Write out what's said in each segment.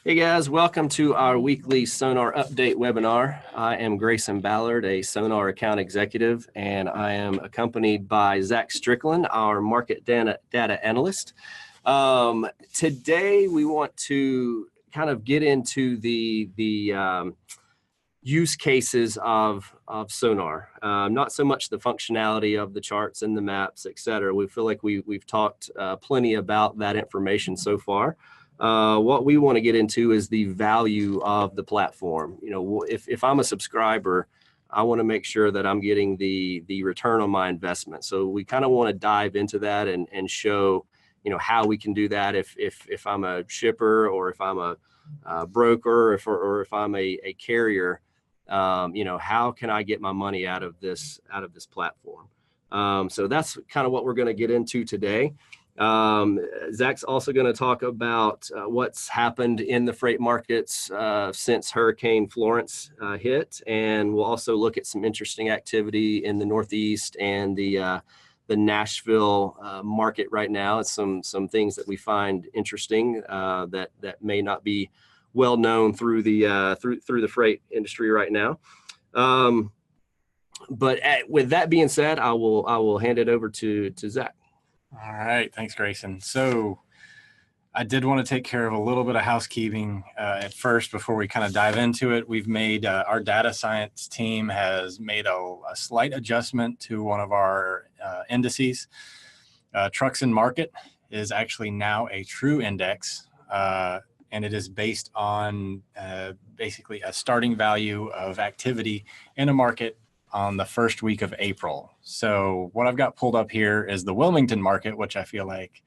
Hey guys, welcome to our weekly Sonar update webinar. I am Grayson Ballard, a Sonar account executive, and I am accompanied by Zach Strickland, our market data analyst. Today we want to kind of get into the use cases of Sonar, not so much the functionality of the charts and the maps, et cetera. We feel like we've talked plenty about that information so far. What we want to get into is the value of the platform. You know, if I'm a subscriber, I want to make sure that I'm getting the return on my investment. So we kind of want to dive into that and show, you know, how we can do that if I'm a shipper or if I'm a broker or if I'm a carrier. You know, how can I get my money out of this platform? So that's kind of what we're going to get into today. Zach's also going to talk about what's happened in the freight markets since Hurricane Florence hit, and we'll also look at some interesting activity in the Northeast and the Nashville market right now. It's some things that we find interesting that may not be well known through the freight industry right now. But with that being said, I will hand it over to Zach. All right. Thanks, Grayson. So I did want to take care of a little bit of housekeeping at first before we kind of dive into it. We've made our data science team has made a slight adjustment to one of our indices. Trucks in Market is actually now a true index, and it is based on basically a starting value of activity in a market on the first week of April. So what I've got pulled up here is the Wilmington market, which I feel like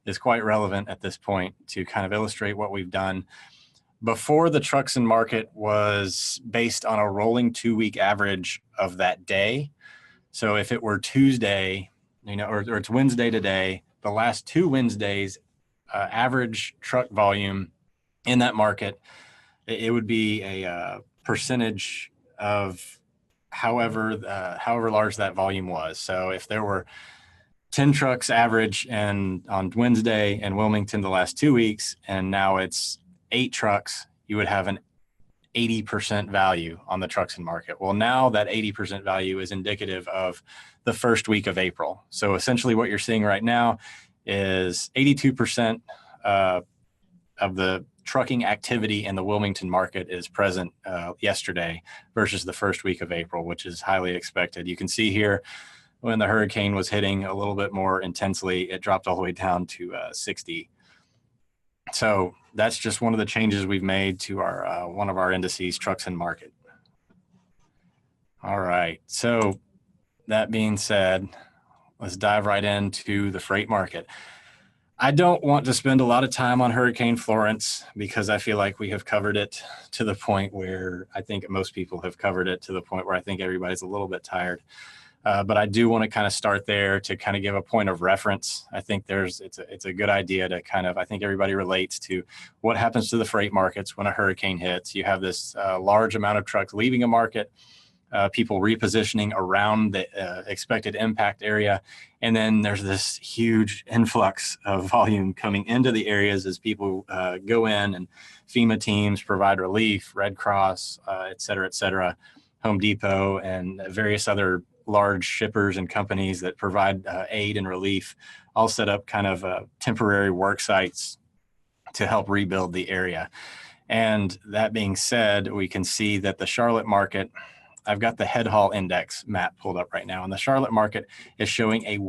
is quite relevant at this point to kind of illustrate what we've done. Before, the Trucks in Market was based on a rolling 2-week average of that day. So if it were Tuesday, you know, or it's Wednesday today, the last 2 Wednesdays, average truck volume in that market, it would be a percentage of however large that volume was. So if there were 10 trucks average and on Wednesday in Wilmington the last 2 weeks, and now it's 8 trucks, you would have an 80% value on the Trucks in Market. Well, now that 80% value is indicative of the first week of April. So essentially what you're seeing right now is 82% of the trucking activity in the Wilmington market is present yesterday versus the first week of April, which is highly expected. You can see here when the hurricane was hitting a little bit more intensely, it dropped all the way down to 60. So that's just one of the changes we've made to our one of our indices, Trucks in Market. All right. So that being said, let's dive right into the freight market. I don't want to spend a lot of time on Hurricane Florence because I feel like we have covered it to the point where I think most people have covered it to the point where I think everybody's a little bit tired. But I do want to kind of start there to kind of give a point of reference. I think it's a good idea to kind of, I think everybody relates to what happens to the freight markets when a hurricane hits. You have this large amount of trucks leaving a market, people repositioning around the expected impact area. And then there's this huge influx of volume coming into the areas as people go in, and FEMA teams provide relief, Red Cross, et cetera, Home Depot, and various other large shippers and companies that provide aid and relief all set up kind of temporary work sites to help rebuild the area. And that being said, we can see that the Charlotte market, I've got the Headhal index map pulled up right now, and the Charlotte market is showing a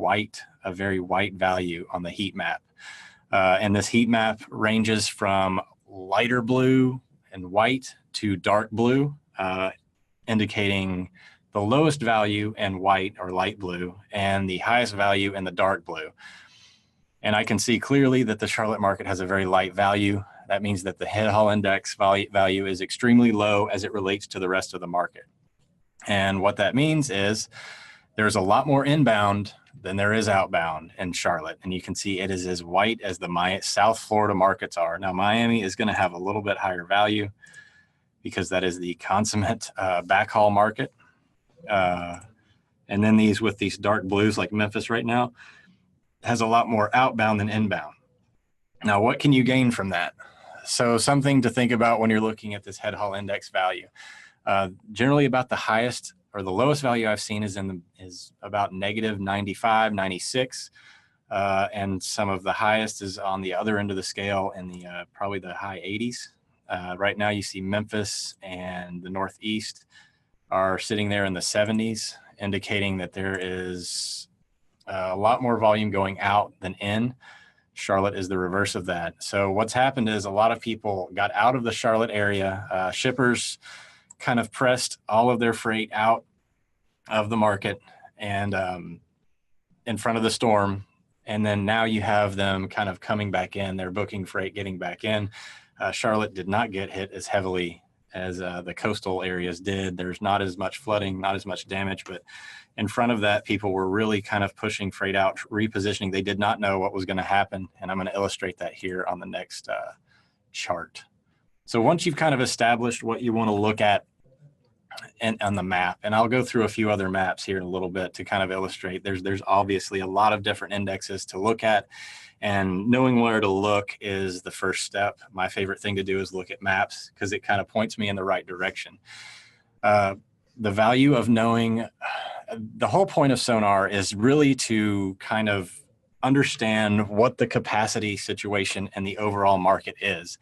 very white value on the heat map. And this heat map ranges from lighter blue and white to dark blue, indicating the lowest value in white or light blue and the highest value in the dark blue. And I can see clearly that the Charlotte market has a very light value. That means that the Headhal index value is extremely low as it relates to the rest of the market. And what that means is there's a lot more inbound than there is outbound in Charlotte. And you can see it is as white as the South Florida markets are. Now, Miami is going to have a little bit higher value because that is the consummate backhaul market. And then with these dark blues like Memphis right now has a lot more outbound than inbound. Now, what can you gain from that? So something to think about when you're looking at this Headhaul index value. Generally about the highest or the lowest value I've seen is about negative 95, 96. And some of the highest is on the other end of the scale in the probably the high 80s. Right now you see Memphis and the Northeast are sitting there in the 70s, indicating that there is a lot more volume going out than in. Charlotte is the reverse of that. So what's happened is a lot of people got out of the Charlotte area. Shippers kind of pressed all of their freight out of the market and in front of the storm. And then now you have them kind of coming back in. They're booking freight, getting back in. Charlotte did not get hit as heavily as the coastal areas did. There's not as much flooding, not as much damage, but in front of that, people were really kind of pushing freight out, repositioning. They did not know what was going to happen. And I'm going to illustrate that here on the next chart. So once you've kind of established what you want to look at on the map, and I'll go through a few other maps here in a little bit to kind of illustrate, there's obviously a lot of different indexes to look at, and knowing where to look is the first step. My favorite thing to do is look at maps because it kind of points me in the right direction. The value of knowing, the whole point of SONAR is really to kind of understand what the capacity situation and the overall market is.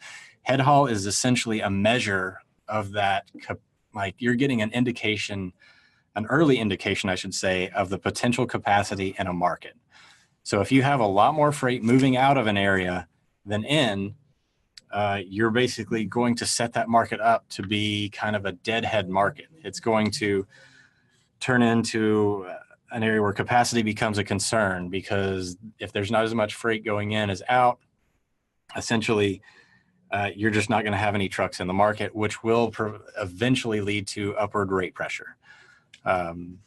Headhaul is essentially a measure of that. Like you're getting an indication, an early indication, I should say, of the potential capacity in a market. So if you have a lot more freight moving out of an area than in, you're basically going to set that market up to be kind of a deadhead market. It's going to turn into an area where capacity becomes a concern, because if there's not as much freight going in as out, essentially, you're just not going to have any trucks in the market, which will eventually lead to upward rate pressure. I'm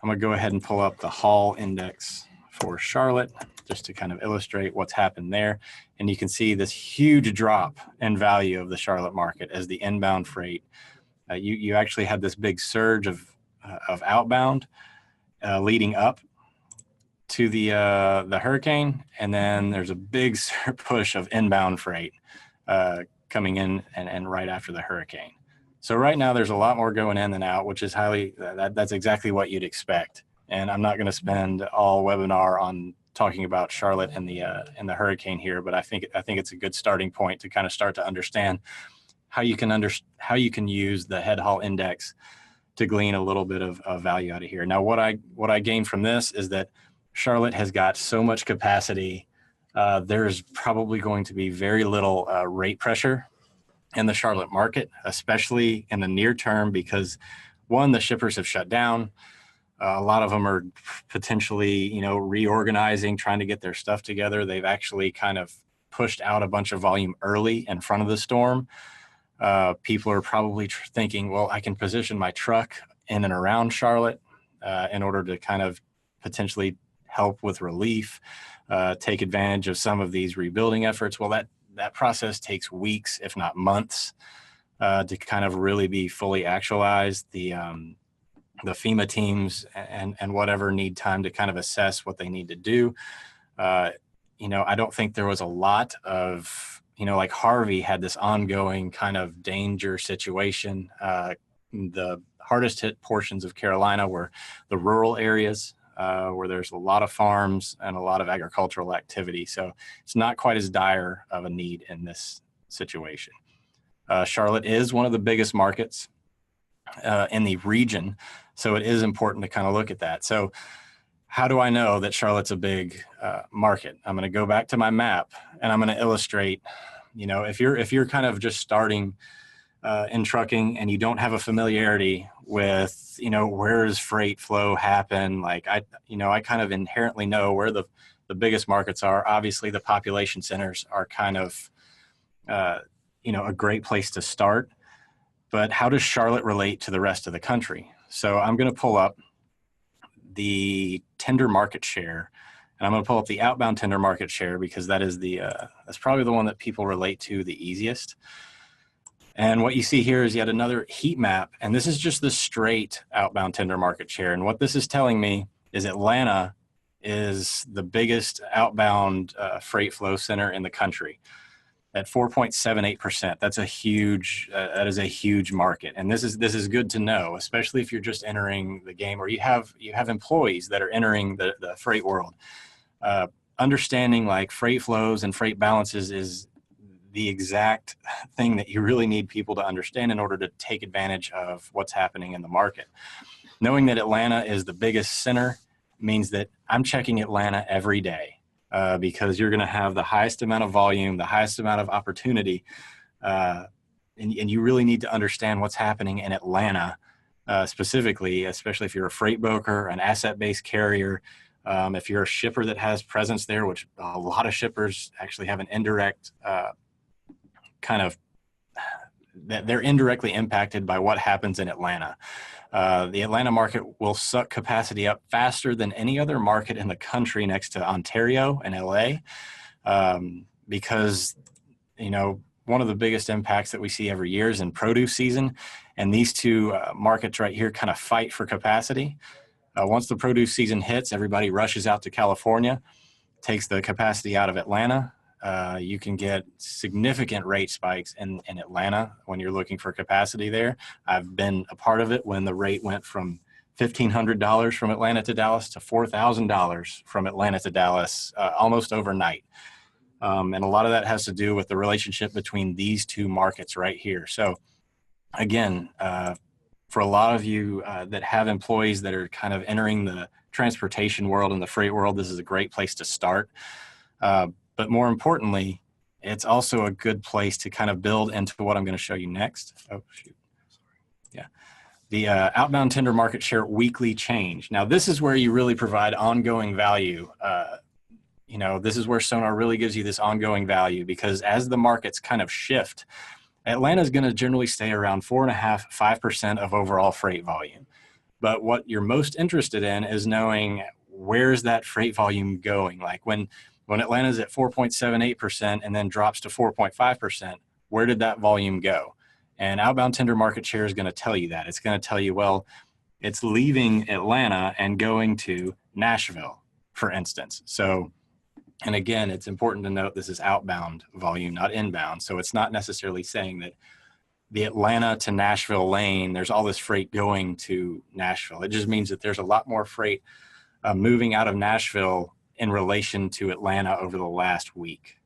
going to go ahead and pull up the haul index for Charlotte just to kind of illustrate what's happened there. And you can see this huge drop in value of the Charlotte market as the inbound freight. You actually had this big surge of outbound leading up to the hurricane, and then there's a big push of inbound freight coming in and right after the hurricane. So right now there's a lot more going in than out, which is that's exactly what you'd expect. And I'm not going to spend all webinar on talking about Charlotte and the hurricane here, but I think it's a good starting point to kind of start to understand how you can use the Headhaul index to glean a little bit of value out of here. Now, what I gained from this is that Charlotte has got so much capacity. There's probably going to be very little rate pressure in the Charlotte market, especially in the near term, because one, the shippers have shut down. A lot of them are potentially, reorganizing, trying to get their stuff together. They've actually kind of pushed out a bunch of volume early in front of the storm. People are probably thinking, well, I can position my truck in and around Charlotte in order to kind of potentially help with relief, take advantage of some of these rebuilding efforts. Well, that process takes weeks, if not months, to kind of really be fully actualized. The FEMA teams and whatever need time to kind of assess what they need to do. I don't think there was a lot of, like Harvey had this ongoing kind of danger situation. The hardest hit portions of Carolina were the rural areas where there's a lot of farms and a lot of agricultural activity. So it's not quite as dire of a need in this situation. Charlotte is one of the biggest markets in the region. So it is important to kind of look at that. So how do I know that Charlotte's a big market? I'm going to go back to my map and I'm going to illustrate, if you're kind of just starting in trucking and you don't have a familiarity with, where does freight flow happen? Like I kind of inherently know where the biggest markets are. Obviously the population centers are kind of, a great place to start, but how does Charlotte relate to the rest of the country? So I'm going to pull up the tender market share, and I'm going to pull up the outbound tender market share because that is that's probably the one that people relate to the easiest. And what you see here is yet another heat map, and this is just the straight outbound tender market share. And what this is telling me is Atlanta is the biggest outbound freight flow center in the country. at 4.78%. That's a huge, that is a huge market. And this is good to know, especially if you're just entering the game or you have employees that are entering the freight world. Understanding like freight flows and freight balances is the exact thing that you really need people to understand in order to take advantage of what's happening in the market. Knowing that Atlanta is the biggest center means that I'm checking Atlanta every day. Because you're going to have the highest amount of volume, the highest amount of opportunity, and you really need to understand what's happening in Atlanta specifically, especially if you're a freight broker, an asset-based carrier, if you're a shipper that has presence there, which a lot of shippers actually have an indirect that they're indirectly impacted by what happens in Atlanta. The Atlanta market will suck capacity up faster than any other market in the country next to Ontario and LA, because, one of the biggest impacts that we see every year is in produce season. And these two markets right here kind of fight for capacity. Once the produce season hits, everybody rushes out to California, takes the capacity out of Atlanta. You can get significant rate spikes in Atlanta when you're looking for capacity there. I've been a part of it when the rate went from $1,500 from Atlanta to Dallas to $4,000 from Atlanta to Dallas almost overnight. And a lot of that has to do with the relationship between these two markets right here. So again, for a lot of you that have employees that are kind of entering the transportation world and the freight world, this is a great place to start. But more importantly, it's also a good place to kind of build into what I'm going to show you next. Oh, shoot. Sorry. Yeah. The outbound tender market share weekly change. Now, this is where you really provide ongoing value. This is where SONAR really gives you this ongoing value, because as the markets kind of shift, Atlanta is going to generally stay around 4.5%, 5% of overall freight volume. But what you're most interested in is knowing where's that freight volume going. Like when Atlanta's at 4.78% and then drops to 4.5%, where did that volume go? And outbound tender market share is going to tell you that. It's going to tell you, well, it's leaving Atlanta and going to Nashville, for instance. So, and again, it's important to note this is outbound volume, not inbound. So it's not necessarily saying that the Atlanta to Nashville lane, there's all this freight going to Nashville. It just means that there's a lot more freight moving out of Nashville in relation to Atlanta over the last week.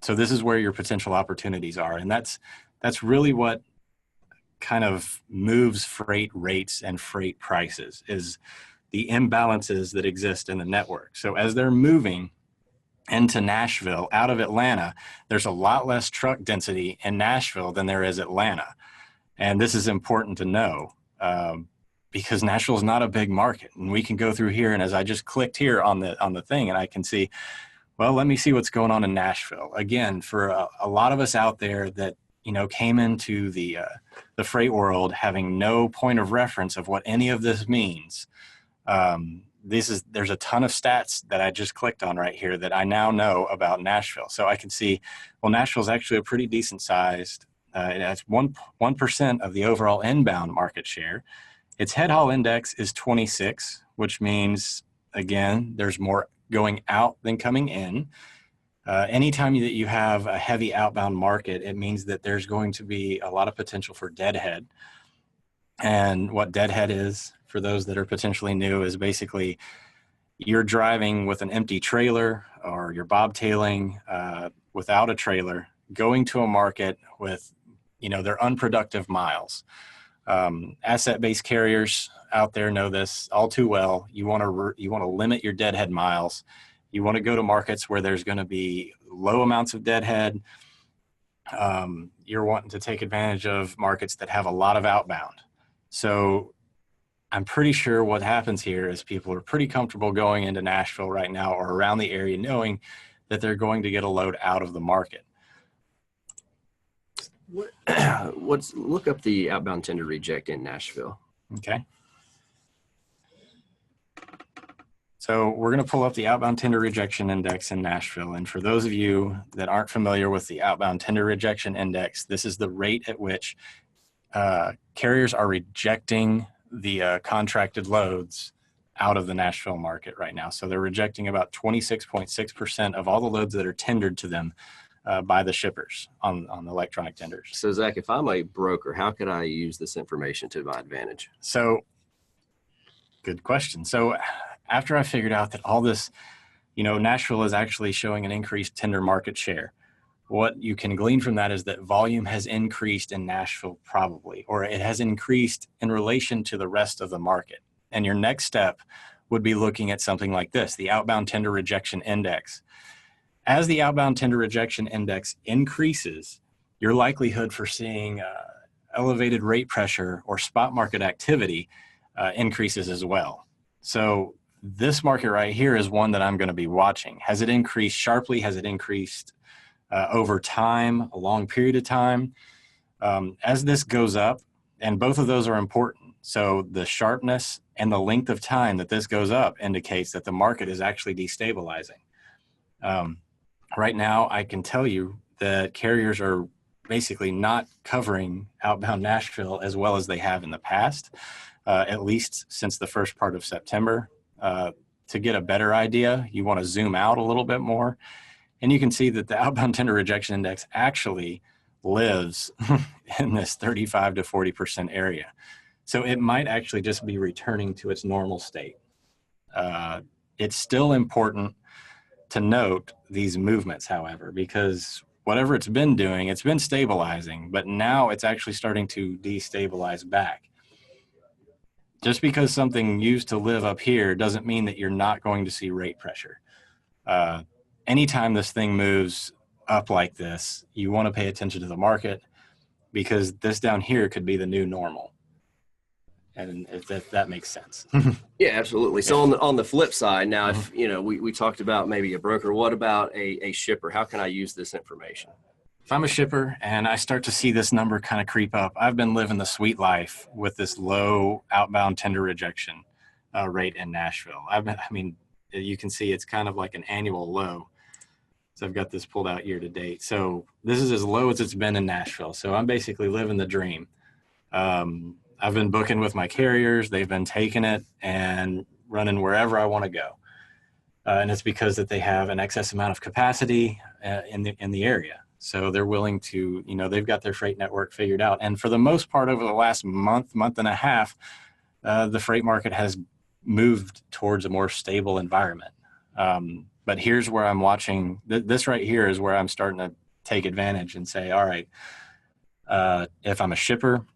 So this is where your potential opportunities are. And that's really what kind of moves freight rates and freight prices, is the imbalances that exist in the network. So as they're moving into Nashville out of Atlanta, there's a lot less truck density in Nashville than there is Atlanta. And this is important to know. Because Nashville is not a big market, and we can go through here. And as I just clicked here on the thing, and I can see, well, let me see what's going on in Nashville. Again, for a lot of us out there that came into the freight world having no point of reference of what any of this means. There's a ton of stats that I just clicked on right here that I now know about Nashville. So I can see, well, Nashville is actually a pretty decent sized. It has 1% of the overall inbound market share. Its Headhaul index is 26, which means, again, there's more going out than coming in. Anytime that you have a heavy outbound market, it means that there's going to be a lot of potential for deadhead. And what deadhead is, for those that are potentially new, is basically you're driving with an empty trailer, or you're bobtailing without a trailer, going to a market with, their unproductive miles. Asset-based carriers out there know this all too well. You want to limit your deadhead miles. You want to go to markets where there's going to be low amounts of deadhead. You're wanting to take advantage of markets that have a lot of outbound. So I'm pretty sure what happens here is people are pretty comfortable going into Nashville right now or around the area, knowing that they're going to get a load out of the market. Look up the outbound tender reject in Nashville. Okay. So we're going to pull up the outbound tender rejection index in Nashville. And for those of you that aren't familiar with the outbound tender rejection index, this is the rate at which carriers are rejecting the contracted loads out of the Nashville market right now. So they're rejecting about 26.6% of all the loads that are tendered to them by the shippers on electronic tenders. So Zach, if I'm a broker, how could I use this information to my advantage? So good question. So after I figured out that all this, Nashville is actually showing an increased tender market share, what you can glean from that is that volume has increased in Nashville probably, or it has increased in relation to the rest of the market. And your next step would be looking at something like this, the Outbound Tender Rejection Index. As the Outbound Tender Rejection Index increases, your likelihood for seeing elevated rate pressure or spot market activity increases as well. So this market right here is one that I'm going to be watching. Has it increased sharply? Has it increased over time, a long period of time? As this goes up, and both of those are important. So the sharpness and the length of time that this goes up indicates that the market is actually destabilizing. Right now, I can tell you that carriers are basically not covering outbound Nashville as well as they have in the past, at least since the first part of September. To get a better idea, you want to zoom out a little bit more, and you can see that the Outbound Tender Rejection Index actually lives in this 35 to 40% area. So it might actually just be returning to its normal state. It's still important to note these movements, however, because whatever it's been doing, it's been stabilizing, but now it's actually starting to destabilize back. Just because something used to live up here doesn't mean that you're not going to see rate pressure. Anytime this thing moves up like this, you want to pay attention to the market, because this down here could be the new normal. And if that makes sense. Yeah, absolutely. So on the flip side, now, if we talked about maybe a broker, what about a shipper? How can I use this information? If I'm a shipper and I start to see this number kind of creep up, I've been living the sweet life with this low outbound tender rejection rate in Nashville. You can see it's kind of like an annual low. So I've got this pulled out year to date. So this is as low as it's been in Nashville. So I'm basically living the dream. I've been booking with my carriers. They've been taking it and running wherever I want to go. And it's because that they have an excess amount of capacity in the area. So they're willing to, they've got their freight network figured out. And for the most part, over the last month and a half, the freight market has moved towards a more stable environment. But here's where I'm watching. This right here is where I'm starting to take advantage and say, all right, if I'm a shipper,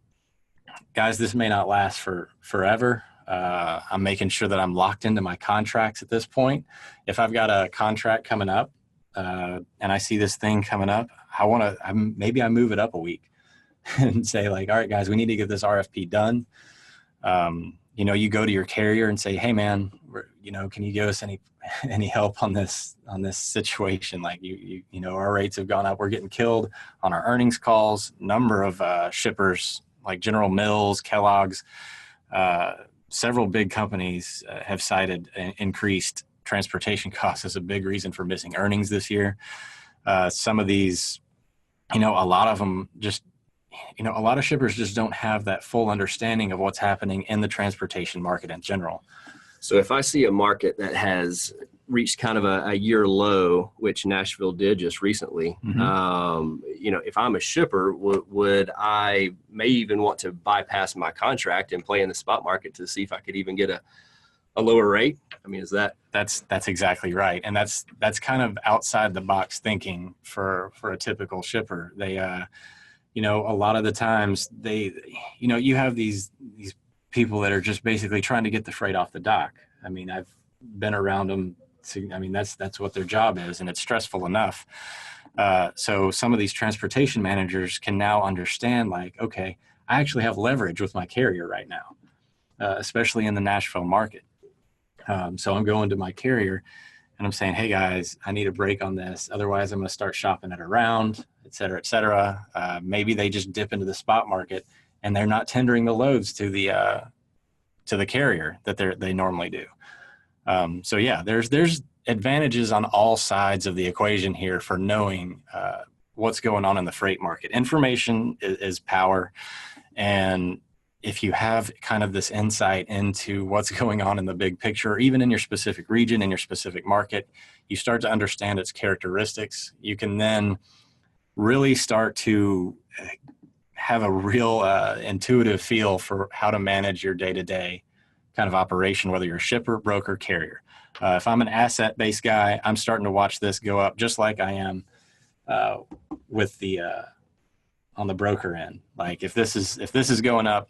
guys, this may not last forever. I'm making sure that I'm locked into my contracts at this point. If I've got a contract coming up and I see this thing coming up, maybe I move it up a week and say like, all right, guys, we need to get this RFP done. You go to your carrier and say, hey man, can you give us any help on this situation? Like our rates have gone up. We're getting killed on our earnings calls. Number of shippers like General Mills, Kellogg's, several big companies have cited increased transportation costs as a big reason for missing earnings this year. Some of these, a lot of them just, a lot of shippers just don't have that full understanding of what's happening in the transportation market in general. So if I see a market that has reached kind of a year low, which Nashville did just recently, if I'm a shipper, would I may even want to bypass my contract and play in the spot market to see if I could even get a lower rate? I mean, that's exactly right. And that's kind of outside the box thinking for a typical shipper. They, a lot of the times you have these people that are just basically trying to get the freight off the dock. I mean, I've been around them. That's what their job is, and it's stressful enough. So some of these transportation managers can now understand, like, okay, I actually have leverage with my carrier right now, especially in the Nashville market. So I'm going to my carrier and I'm saying, hey guys, I need a break on this. Otherwise I'm going to start shopping it around, et cetera, et cetera. Maybe they just dip into the spot market and they're not tendering the loads to the carrier that they normally do. So yeah, there's advantages on all sides of the equation here for knowing what's going on in the freight market. Information is power, and if you have kind of this insight into what's going on in the big picture, or even in your specific region, in your specific market, you start to understand its characteristics. You can then really start to have a real intuitive feel for how to manage your day-to-day kind of operation, whether you're a shipper, broker, carrier. If I'm an asset-based guy, I'm starting to watch this go up just like I am with the on the broker end. Like if this is going up,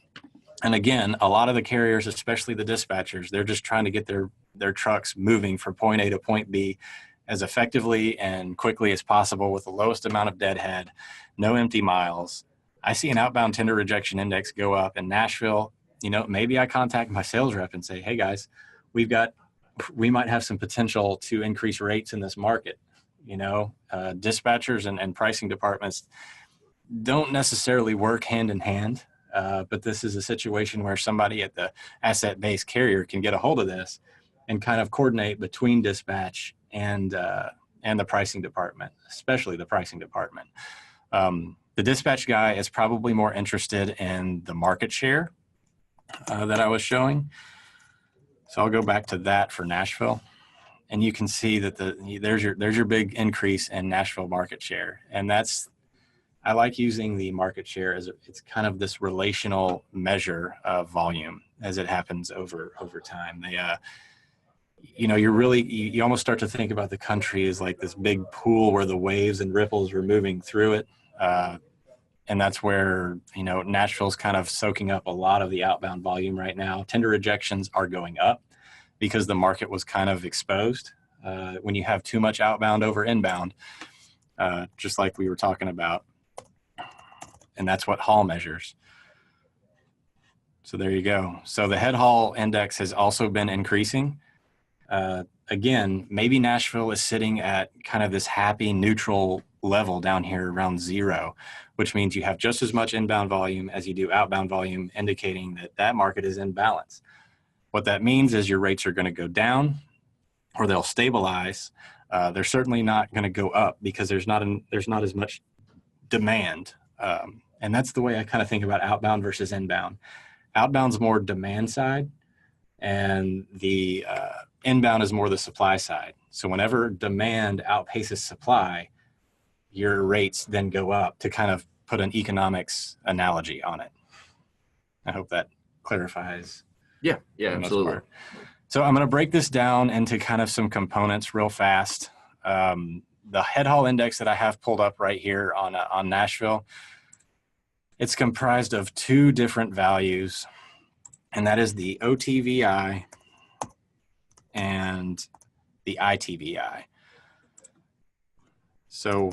and again, a lot of the carriers, especially the dispatchers, they're just trying to get their trucks moving from point A to point B as effectively and quickly as possible with the lowest amount of deadhead, no empty miles. I see an outbound tender rejection index go up in Nashville. You know, maybe I contact my sales rep and say, hey guys, we might have some potential to increase rates in this market. You know, dispatchers and pricing departments don't necessarily work hand in hand, but this is a situation where somebody at the asset-based carrier can get a hold of this and kind of coordinate between dispatch and the pricing department, especially the pricing department. The dispatch guy is probably more interested in the market share that I was showing. So I'll go back to that for Nashville, and you can see that there's your big increase in Nashville market share, and I like using the market share as it's kind of this relational measure of volume as it happens over time. You know, you almost start to think about the country as like this big pool where the waves and ripples are moving through it. And that's where, you know, Nashville's kind of soaking up a lot of the outbound volume right now. Tender rejections are going up because the market was kind of exposed. When you have too much outbound over inbound, just like we were talking about. And that's what Hall measures. So there you go. So the Headhaul index has also been increasing. Again, maybe Nashville is sitting at kind of this happy neutral level down here around 0, which means you have just as much inbound volume as you do outbound volume, indicating that market is in balance. What that means is your rates are going to go down or they'll stabilize. They're certainly not going to go up because there's not as much demand. And that's the way I kind of think about outbound versus inbound. Outbound's more demand side, and the inbound is more the supply side. So whenever demand outpaces supply, your rates then go up, to kind of put an economics analogy on it. I hope that clarifies. Yeah, absolutely. Part. So I'm going to break this down into kind of some components real fast. The Headhaul index that I have pulled up right here on Nashville, it's comprised of 2 different values, and that is the OTVI and the ITVI. So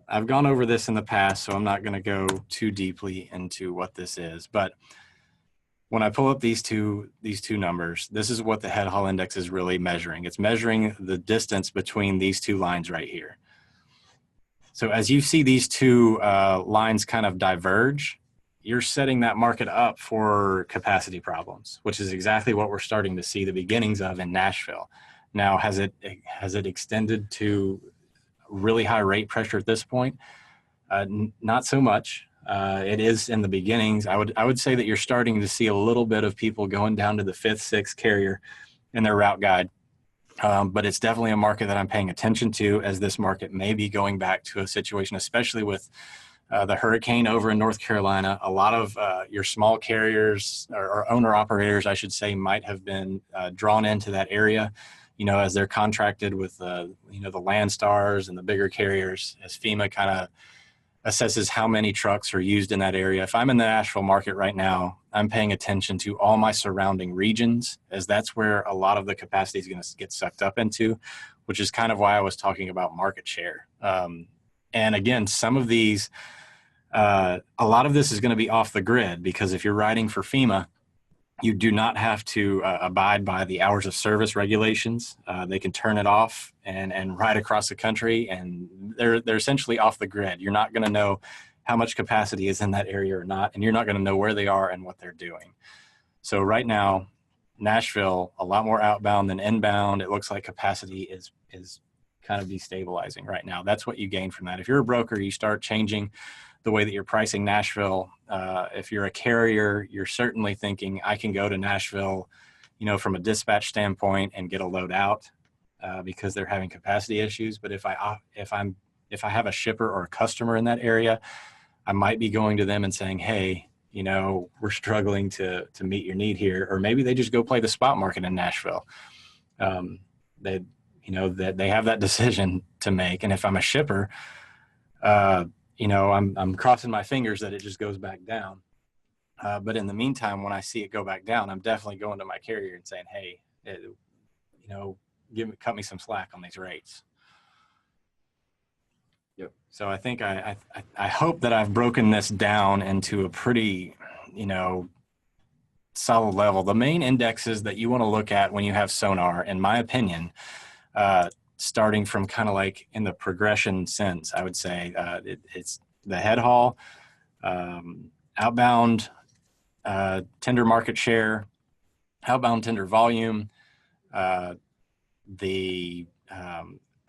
I've gone over this in the past, so I'm not going to go too deeply into what this is. But when I pull up these two numbers, this is what the Headhaul index is really measuring. It's measuring the distance between these 2 lines right here. So as you see these 2 lines kind of diverge, you're setting that market up for capacity problems, which is exactly what we're starting to see the beginnings of in Nashville. Now, has it extended to really high rate pressure at this point? Not so much. It is in the beginnings. I would say that you're starting to see a little bit of people going down to the 5th, 6th carrier in their route guide. But it's definitely a market that I'm paying attention to, as this market may be going back to a situation, especially with the hurricane over in North Carolina. A lot of your small carriers or owner operators, I should say, might have been drawn into that area, you know, as they're contracted with, you know, the Landstars and the bigger carriers, as FEMA kind of assesses how many trucks are used in that area. If I'm in the Nashville market right now, I'm paying attention to all my surrounding regions, as that's where a lot of the capacity is going to get sucked up into, which is kind of why I was talking about market share. And again, some of these, a lot of this is going to be off the grid, because if you're riding for FEMA, you do not have to abide by the hours of service regulations. They can turn it off and ride across the country, and they're essentially off the grid. You're not going to know how much capacity is in that area or not, and you're not going to know where they are and what they're doing. So right now, Nashville, a lot more outbound than inbound. It looks like capacity is kind of destabilizing right now. That's what you gain from that. If you're a broker, you start changing the way that you're pricing Nashville. If you're a carrier, you're certainly thinking, I can go to Nashville, from a dispatch standpoint and get a load out because they're having capacity issues. But if I have a shipper or a customer in that area, I might be going to them and saying, hey, we're struggling to meet your need here. Or maybe they just go play the spot market in Nashville. That they have that decision to make. And if I'm a shipper, I'm crossing my fingers that it just goes back down. But in the meantime, when I see it go back down, I'm definitely going to my carrier and saying, hey, cut me some slack on these rates. Yep. So I think I hope that I've broken this down into a pretty, solid level. The main indexes that you want to look at when you have SONAR, in my opinion, starting from kind of like in the progression sense, I would say it's the Headhaul, outbound tender market share, outbound tender volume, the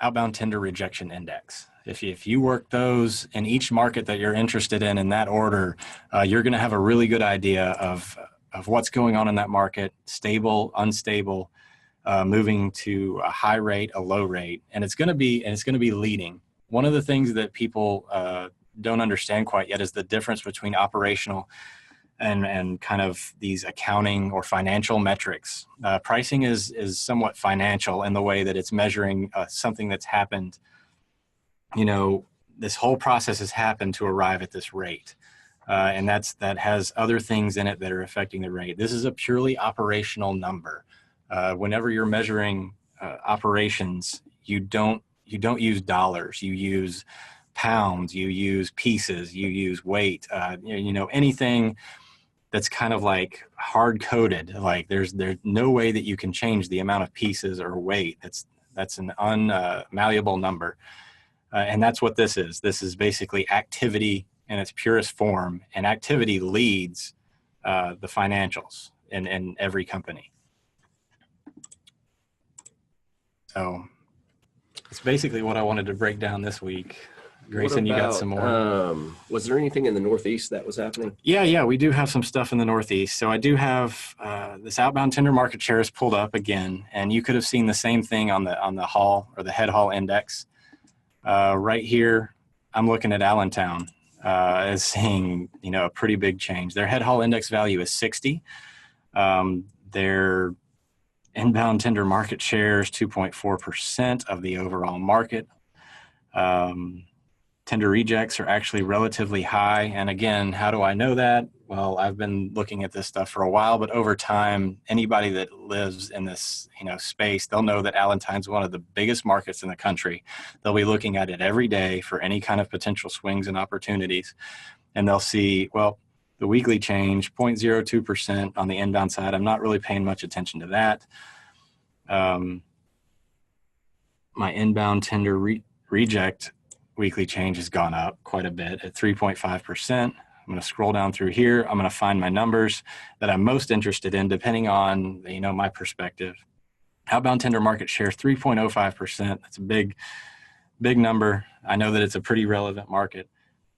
outbound tender rejection index. If you work those in each market that you're interested in that order, you're going to have a really good idea of what's going on in that market, stable, unstable, moving to a high rate, a low rate, and it's going to be leading. One of the things that people don't understand quite yet is the difference between operational and kind of these accounting or financial metrics. Pricing is somewhat financial in the way that it's measuring something that's happened. This whole process has happened to arrive at this rate. And that has other things in it that are affecting the rate. This is a purely operational number. Whenever you're measuring operations, you don't use dollars. You use pounds. You use pieces. You use weight. Anything that's kind of like hard coded. Like there's no way that you can change the amount of pieces or weight. That's an unmalleable number, and that's what this is. This is basically activity in its purest form, and activity leads the financials in every company. So it's basically what I wanted to break down this week. Grayson, you got some more? Was there anything in the Northeast that was happening? Yeah, we do have some stuff in the Northeast. So I do have this outbound tender market share is pulled up again, and you could have seen the same thing on the haul or the Headhaul index. Right here, I'm looking at Allentown as seeing a pretty big change. Their Headhaul index value is 60. Their inbound tender market share is 2.4% of the overall market. Tender rejects are actually relatively high. And again, how do I know that? Well, I've been looking at this stuff for a while, but over time, anybody that lives in this, space, they'll know that Allentown's one of the biggest markets in the country. They'll be looking at it every day for any kind of potential swings and opportunities. And they'll see, well, the weekly change, 0.02% on the inbound side. I'm not really paying much attention to that. My inbound tender reject weekly change has gone up quite a bit at 3.5%. I'm going to scroll down through here. I'm going to find my numbers that I'm most interested in, depending on, my perspective. Outbound tender market share, 3.05%. That's a big number. I know that it's a pretty relevant market.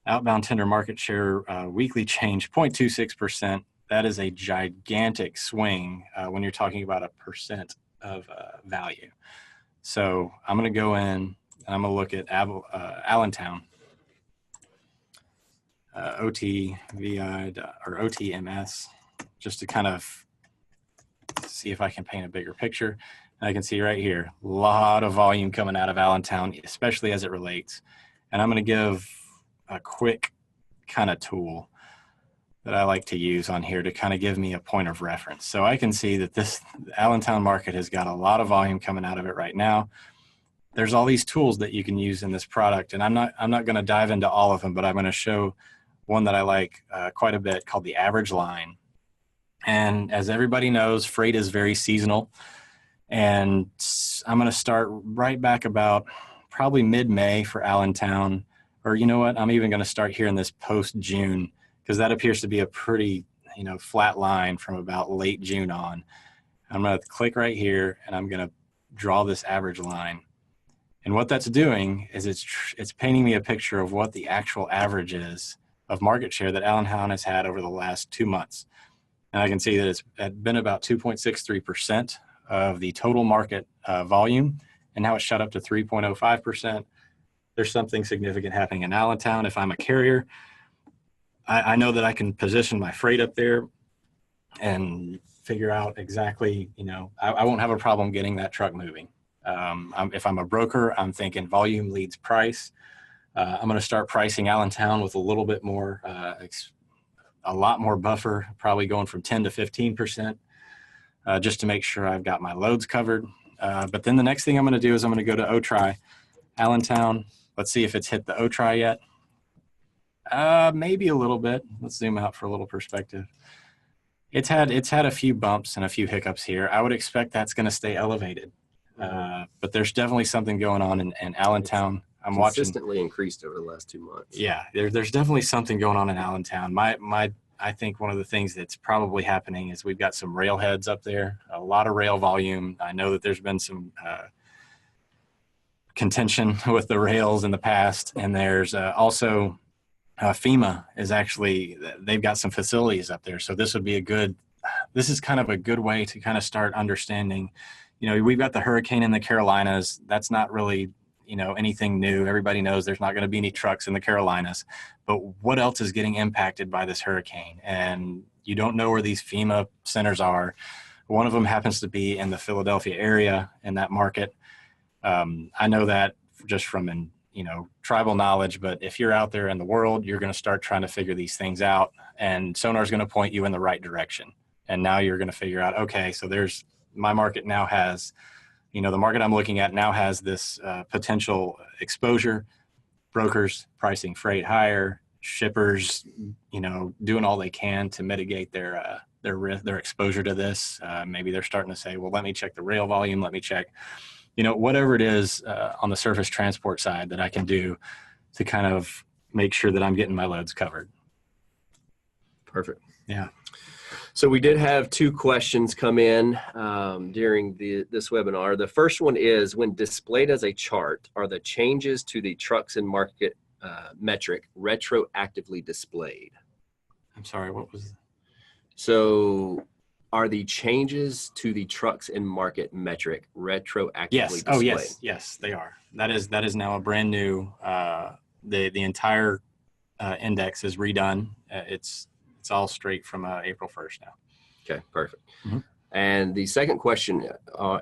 Outbound tender market share weekly change, 0.26%. That is a gigantic swing when you're talking about a percent of value. So I'm going to go in. I'm going to look at Allentown, OTVI or OTMS, just to kind of see if I can paint a bigger picture. And I can see right here, a lot of volume coming out of Allentown, especially as it relates. And I'm going to give a quick kind of tool that I like to use on here to kind of give me a point of reference. So I can see that this Allentown market has got a lot of volume coming out of it right now. There's all these tools that you can use in this product, and I'm not going to dive into all of them, but I'm going to show one that I like quite a bit called the average line. And as everybody knows, freight is very seasonal, and I'm going to start right back about probably mid-May for Allentown, or you know what? I'm even going to start here in this post-June, because that appears to be a pretty flat line from about late June on. I'm going to click right here, and I'm going to draw this average line. And what that's doing is it's painting me a picture of what the actual average is of market share that Allentown has had over the last 2 months. And I can see that it's been about 2.63% of the total market volume, and now it's shot up to 3.05%. There's something significant happening in Allentown. If I'm a carrier, I know that I can position my freight up there and figure out exactly, I won't have a problem getting that truck moving. If I'm a broker, I'm thinking volume leads price. I'm going to start pricing Allentown with a little bit more, a lot more buffer, probably going from 10 to 15%, just to make sure I've got my loads covered. But then the next thing I'm going to do is I'm going to go to OTRI, Allentown. Let's see if it's hit the OTRI yet. Maybe a little bit. Let's zoom out for a little perspective. It's had a few bumps and a few hiccups here. I would expect that's going to stay elevated. But there's definitely something going on in Allentown. I'm watching. Consistently increased over the last 2 months. Yeah, there's definitely something going on in Allentown. I think one of the things that's probably happening is we've got some rail heads up there, a lot of rail volume. I know that there's been some contention with the rails in the past, and there's also FEMA is actually, they've got some facilities up there. So this is kind of a good way to kind of start understanding, we've got the hurricane in the Carolinas. That's not really, anything new. Everybody knows there's not going to be any trucks in the Carolinas, but what else is getting impacted by this hurricane? And you don't know where these FEMA centers are. One of them happens to be in the Philadelphia area in that market. I know that just from tribal knowledge, but if you're out there in the world, you're going to start trying to figure these things out, and Sonar is going to point you in the right direction. And now you're going to figure out, okay, so my market now has, the market I'm looking at now has this potential exposure, brokers pricing freight higher, shippers, doing all they can to mitigate their risk, their exposure to this. Maybe they're starting to say, well, let me check the rail volume. Let me check, whatever it is on the surface transport side that I can do to kind of make sure that I'm getting my loads covered. Perfect. Yeah. So we did have 2 questions come in during this webinar. The first one is, when displayed as a chart, are the changes to the trucks and market metric retroactively displayed? I'm sorry, what was? So are the changes to the trucks and market metric retroactively displayed? Oh, yes, they are. That is now a brand new, the entire index is redone. It's all straight from April 1st now. Okay, perfect. Mm-hmm. And the second question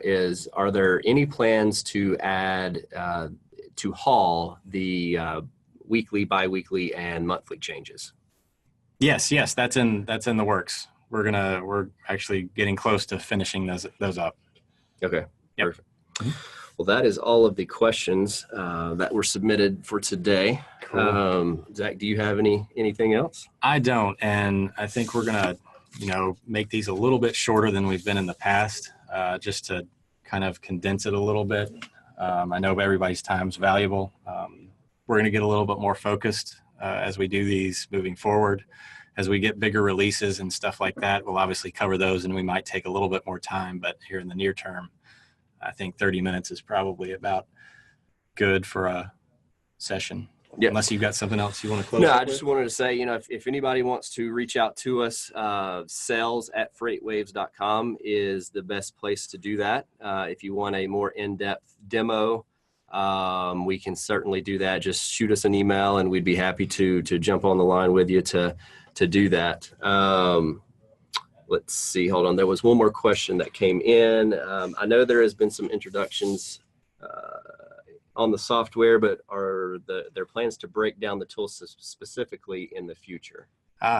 is, are there any plans to add, to haul the weekly, biweekly, and monthly changes? Yes, that's in the works. We're actually getting close to finishing those up. Okay, yep. Perfect. Mm-hmm. Well, that is all of the questions that were submitted for today. Cool. Zach, do you have anything else? I don't, and I think we're gonna, make these a little bit shorter than we've been in the past, just to kind of condense it a little bit. I know everybody's time's valuable. We're gonna get a little bit more focused as we do these moving forward. As we get bigger releases and stuff like that, we'll obviously cover those, and we might take a little bit more time, but here in the near term, I think 30 minutes is probably about good for a session. Yeah. Unless you've got something else you want to close. No, I just wanted to say, if anybody wants to reach out to us, sales@freightwaves.com is the best place to do that. If you want a more in-depth demo, we can certainly do that. Just shoot us an email, and we'd be happy to jump on the line with you to do that. Let's see, hold on. There was one more question that came in. I know there has been some introductions on the software, but are there plans to break down the tools specifically in the future?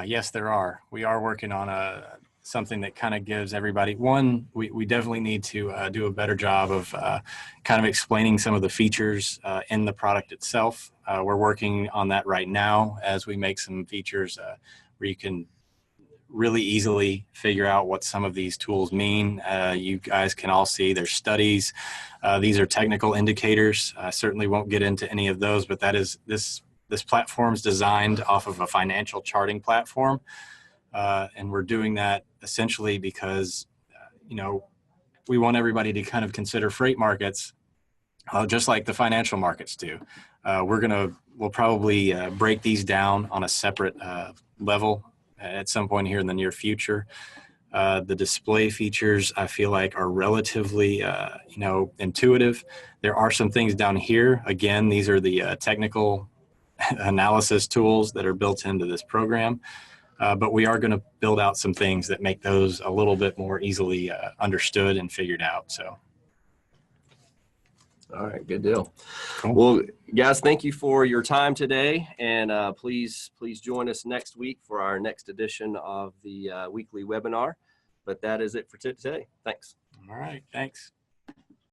Yes, there are. We are working on something that kind of gives everybody, we definitely need to do a better job of kind of explaining some of the features in the product itself. We're working on that right now as we make some features where you can really easily figure out what some of these tools mean. You guys can all see there's studies. These are technical indicators. I certainly won't get into any of those, but that is this platform's designed off of a financial charting platform. And we're doing that essentially because, we want everybody to kind of consider freight markets just like the financial markets do. We'll probably break these down on a separate level at some point here in the near future. The display features, I feel like, are relatively, intuitive. There are some things down here. Again, these are the technical analysis tools that are built into this program. But we are going to build out some things that make those a little bit more easily understood and figured out. So. All right, good deal. Cool. Well, guys, thank you for your time today, and please join us next week for our next edition of the weekly webinar. But that is it for today. Thanks. All right, thanks.